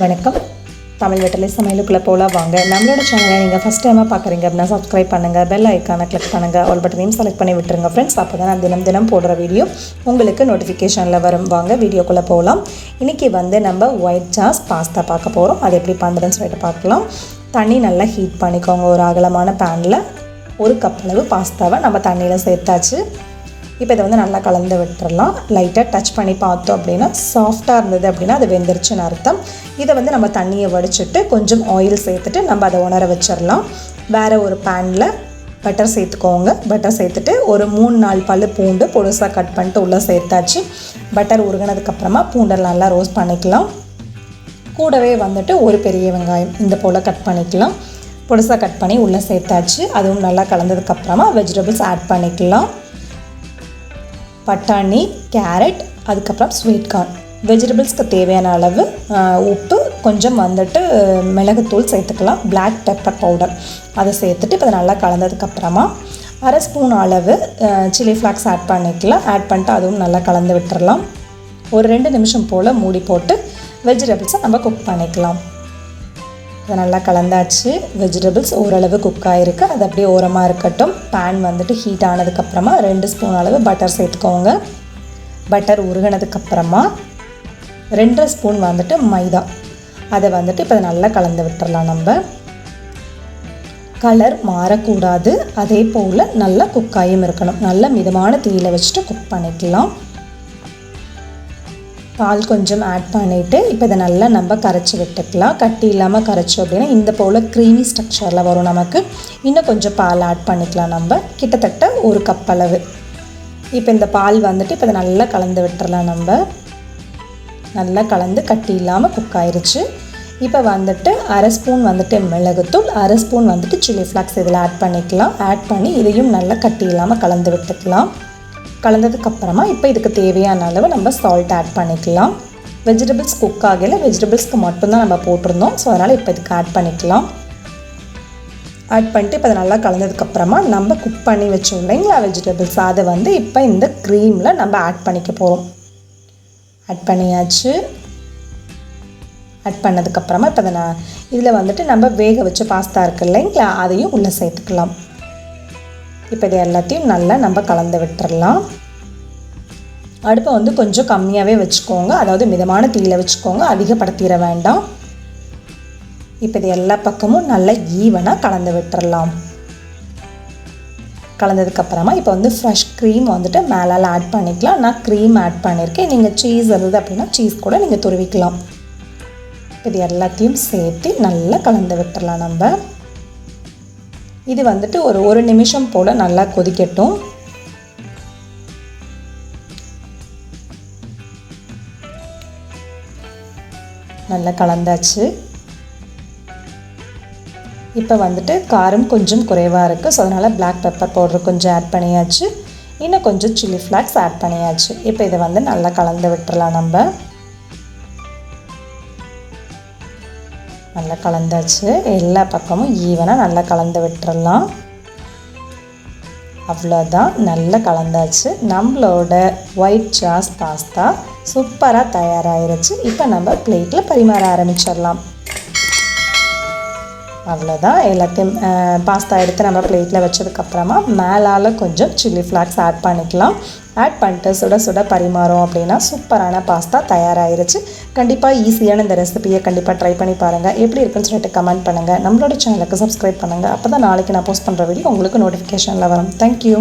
வணக்கம். தமிழ் வெற்றிலை சமையலுக்குள்ளே போகலாம் வாங்க. நம்மளோட சேனலை நீங்கள் ஃபஸ்ட் டைமாக பார்க்குறீங்க அப்படின்னா சப்ஸ்கிரைப் பண்ணுங்கள், பெல் ஐக்கானை கிளிக் பண்ணுங்கள், ஆல் பட்டனையும் செலக்ட் பண்ணி விட்டுருங்க ஃப்ரெண்ட்ஸ். அப்போ தான் நான் தினம் போடுற வீடியோ உங்களுக்கு நோட்டிஃபிகேஷனில் வரும். வாங்க வீடியோக்குள்ளே போகலாம். இன்றைக்கி நம்ம ஒயிட் சாஸ் பாஸ்தா பார்க்க போகிறோம். அது எப்படி பண்ணுறதுன்னு சொல்லிட்டு பார்க்கலாம். தண்ணி நல்லா ஹீட் பண்ணிக்கோங்க. ஒரு அகலமான பேனில் 1 கப் அளவு பாஸ்தாவை நம்ம தண்ணியில் சேர்த்தாச்சு. இப்போ இதை நல்லா கலந்து விட்டுறலாம். லைட்டாக டச் பண்ணி பார்த்தோம் அப்படின்னா சாஃப்டாக இருந்தது அப்படின்னா அது வெந்துருச்சுன்னு அர்த்தம். இதை நம்ம தண்ணியை வடிச்சிட்டு கொஞ்சம் ஆயில் சேர்த்துட்டு நம்ம அதை உணர வச்சிடலாம். வேறு ஒரு பேனில் பட்டர் சேர்த்துக்கோங்க. பட்டர் சேர்த்துட்டு ஒரு 3-4 பல் பூண்டு பொடுசாக கட் பண்ணிட்டு உள்ளே சேர்த்தாச்சு. பட்டர் உருகினதுக்கப்புறமா பூண்டை நல்லா ரோஸ்ட் பண்ணிக்கலாம். கூடவே ஒரு பெரிய வெங்காயம் இந்த போல் கட் பண்ணிக்கலாம். பொடுசாக கட் பண்ணி உள்ளே சேர்த்தாச்சு. அதுவும் நல்லா கலந்ததுக்கப்புறமா வெஜிடபிள்ஸ் ஆட் பண்ணிக்கலாம். பட்டாணி, கேரட், அதுக்கப்புறம் ஸ்வீட் கார்ன். வெஜிடபிள்ஸ்க்கு தேவையான அளவு உப்பு, கொஞ்சம் மிளகுத்தூள் சேர்த்துக்கலாம். பிளாக் பெப்பர் பவுடர் அதை சேர்த்துட்டு இப்போ நல்லா கலந்ததுக்கப்புறமா 1/2 ஸ்பூன் அளவு சில்லி ஃப்ளாக்ஸ் ஆட் பண்ணிக்கலாம். ஆட் பண்ணிட்டு அதுவும் நல்லா கலந்து விட்டுறலாம். ஒரு 2 நிமிஷம் போல் மூடி போட்டு வெஜிடபிள்ஸை நம்ம குக் பண்ணிக்கலாம். அதை நல்லா கலந்தாச்சு. வெஜிடபிள்ஸ் ஓரளவு குக் ஆகிருக்கு. அது அப்படியே ஓரமாக இருக்கட்டும். பேன் ஹீட் ஆனதுக்கப்புறமா 2 ஸ்பூன் அளவு பட்டர் சேர்த்துக்கோங்க. பட்டர் உருகினதுக்கப்புறமா 2.5 ஸ்பூன் மைதா அதை இப்போ நல்லா கலந்து விட்டுறலாம். நம்ம கலர் மாறக்கூடாது. அதே போல் நல்லா குக்காயும் இருக்கணும். நல்ல மிதமான தீயில் வச்சுட்டு குக் பண்ணிக்கலாம். பால் கொஞ்சம் ஆட் பண்ணிவிட்டு இப்போ இதை நல்லா நம்ம கரைச்சி விட்டுக்கலாம். கட்டி இல்லாமல் கரைச்சோம் அப்படின்னா இந்த போல் க்ரீமி ஸ்ட்ரக்சரில் வரும். நமக்கு இன்னும் கொஞ்சம் பால் ஆட் பண்ணிக்கலாம். நம்ம கிட்டத்தட்ட 1 கப் அளவு. இப்போ இந்த பால் இப்போ இதை நல்லா கலந்து விட்டுறலாம். நம்ம நல்லா கலந்து கட்டி இல்லாமல் குக் ஆயிடுச்சு. இப்போ 1/2 ஸ்பூன் மிளகுத்தூள், 1/2 ஸ்பூன் சில்லி ஃப்ளாக்ஸ் இதில் ஆட் பண்ணிக்கலாம். ஆட் பண்ணி இதையும் நல்லா கட்டி இல்லாமல் கலந்து விட்டுக்கலாம். கலந்ததுக்கப்புறமா இப்போ இதுக்கு தேவையான அளவு நம்ம சால்ட் ஆட் பண்ணிக்கலாம். வெஜிடபிள்ஸ் குக் ஆகலை, வெஜிடபிள்ஸ்க்கு மட்டும்தான் நம்ம போட்டிருந்தோம். ஸோ அதனால் இப்போ இதுக்கு ஆட் பண்ணிக்கலாம். ஆட் பண்ணிட்டு இப்போ அதை நல்லா கலந்ததுக்கப்புறமா நம்ம குக் பண்ணி வச்சோம் இல்லைங்களா வெஜிடபிள்ஸ், அதை இப்போ இந்த க்ரீமில் நம்ம ஆட் பண்ணிக்க போகிறோம். ஆட் பண்ணியாச்சு. ஆட் பண்ணதுக்கப்புறமா இப்போ அதை இதில் நம்ம வேக வச்ச பாஸ்தா இருக்குது இல்லைங்களா, அதையும் உள்ளே சேர்த்துக்கலாம். இப்போ இது எல்லாத்தையும் நல்லா நம்ம கலந்து விட்டுறலாம். அடுப்பை கொஞ்சம் கம்மியாகவே வச்சுக்கோங்க. அதாவது மிதமான தீயில் வச்சுக்கோங்க, அதிகப்படுத்திட வேண்டாம். இப்போ இது எல்லா பக்கமும் நல்லா ஈவனாக கலந்து விட்டுறலாம். கலந்ததுக்கப்புறமா இப்போ ஃப்ரெஷ் க்ரீம் மேலால் ஆட் பண்ணிக்கலாம். நான் க்ரீம் ஆட் பண்ணியிருக்கேன். நீங்கள் சீஸ் இருந்தது அப்படின்னா சீஸ் கூட நீங்கள் துருவிக்கலாம். இது எல்லாத்தையும் சேர்த்து நல்லா கலந்து விட்டுறலாம். நம்ம இது ஒரு 1 நிமிஷம் போல் நல்லா கொதிக்கட்டும். நல்லா கலந்தாச்சு. இப்போ காரம் கொஞ்சம் குறைவாக இருக்குது. ஸோ அதனால் பிளாக் பெப்பர் பவுடர் கொஞ்சம் ஆட் பண்ணியாச்சு. இன்னும் கொஞ்சம் சில்லி ஃப்ளாக்ஸ் ஆட் பண்ணியாச்சு. இப்போ இதை நல்லா கலந்து விட்டுறலாம். நம்ம நல்லா கலந்தாச்சு. எல்லா பக்கமும் ஈவனாக நல்லா கலந்து விட்டுறலாம். அவ்வளோதான், நல்லா கலந்தாச்சு. நம்மளோட ஒயிட் சாஸ் பாஸ்தா சூப்பராக தயாராகிருச்சு. இப்போ நம்ம பிளேட்டில் பரிமாற ஆரம்பிச்சிடலாம். அவ்வளோதான். எல்லாத்தையும் பாஸ்தா எடுத்து நம்ம பிளேட்டில் வச்சதுக்கப்புறமா மேலால் கொஞ்சம் சில்லி ஃப்ளாக்ஸ் ஆட் பண்ணிக்கலாம். ஆட் பண்ணிட்டு சுட சுட பரிமாறோம் அப்படின்னா சூப்பரான பாஸ்தா தயாராகிருச்சு. கண்டிப்பாக ஈஸியான இந்த ரெசிபியை கண்டிப்பாக ட்ரை பண்ணி பாருங்கள். எப்படி இருக்குன்னு சொல்லிட்டு கமெண்ட் பண்ணுங்கள். நம்மளோட சேனலுக்கு சப்ஸ்கிரைப் பண்ணுங்கள். அப்போ தான் நாளைக்கு நான் போஸ்ட் பண்ணுற வீடியோ உங்களுக்கு நோட்டிஃபிகேஷனில் வரும். தேங்க்யூ.